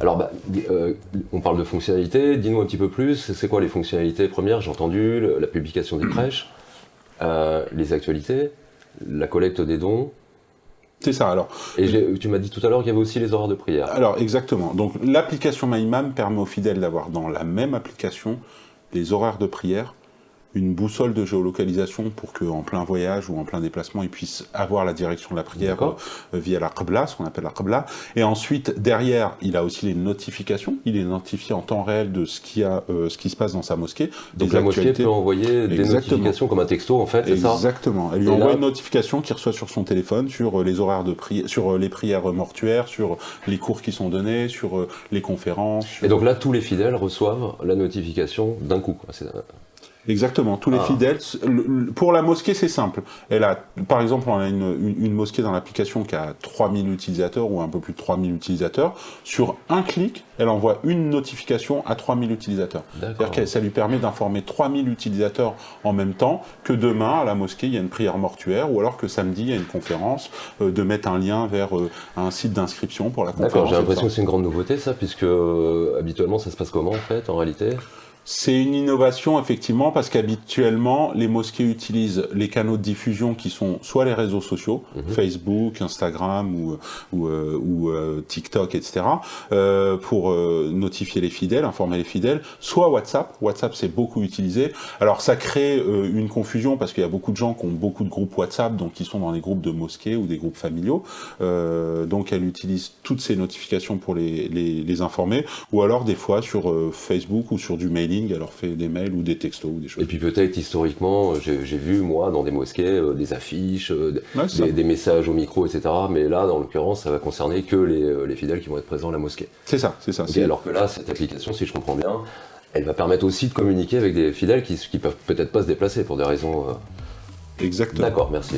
Alors, on parle de fonctionnalités, dis-nous un petit peu plus, c'est quoi les fonctionnalités premières? J'ai entendu la publication des prêches, les actualités, la collecte des dons. C'est ça, alors. Et tu m'as dit tout à l'heure qu'il y avait aussi les horaires de prière. Alors, exactement. Donc, l'application MyImam permet aux fidèles d'avoir dans la même application les horaires de prière, une boussole de géolocalisation pour qu'en plein voyage ou en plein déplacement, ils puissent avoir la direction de la prière via la Qibla, ce qu'on appelle la Qibla. Et ensuite, derrière, il a aussi les notifications. Il est notifié en temps réel de ce qui se passe dans sa mosquée. Donc la mosquée peut envoyer des notifications comme un texto, en fait, c'est ça? Exactement. Elle lui envoie une notification qu'il reçoit sur son téléphone sur les horaires de prière, sur les prières mortuaires, sur les cours qui sont donnés, sur les conférences. Et donc là, tous les fidèles reçoivent la notification d'un coup, quoi. Exactement, tous les fidèles. Pour la mosquée, c'est simple. Elle a, par exemple, on a une mosquée dans l'application qui a 3000 utilisateurs ou un peu plus de 3000 utilisateurs. Sur un clic, elle envoie une notification à 3000 utilisateurs. C'est-à-dire que ça lui permet d'informer 3000 utilisateurs en même temps que demain, à la mosquée, il y a une prière mortuaire ou alors que samedi, il y a une conférence, de mettre un lien vers un site d'inscription pour la conférence. D'accord, j'ai l'impression que c'est une grande nouveauté, ça, puisque habituellement, ça se passe comment, en fait, en réalité? C'est une innovation, effectivement, parce qu'habituellement, les mosquées utilisent les canaux de diffusion qui sont soit les réseaux sociaux, Facebook, Instagram ou TikTok, etc., pour notifier les fidèles, informer les fidèles, soit WhatsApp. WhatsApp, c'est beaucoup utilisé. Alors, ça crée une confusion, parce qu'il y a beaucoup de gens qui ont beaucoup de groupes WhatsApp, donc qui sont dans des groupes de mosquées ou des groupes familiaux. Donc, elle utilise toutes ces notifications pour les informer, ou alors, des fois, sur Facebook ou sur du mailing, elle leur fait des mails ou des textos ou des choses. Et puis peut-être historiquement, j'ai vu moi dans des mosquées des affiches, des messages au micro, etc. Mais là, dans l'occurrence, ça va concerner que les fidèles qui vont être présents à la mosquée. C'est ça, c'est ça. Okay, alors que là, cette application, si je comprends bien, elle va permettre aussi de communiquer avec des fidèles qui peuvent peut-être pas se déplacer pour des raisons... Exactement. D'accord, merci.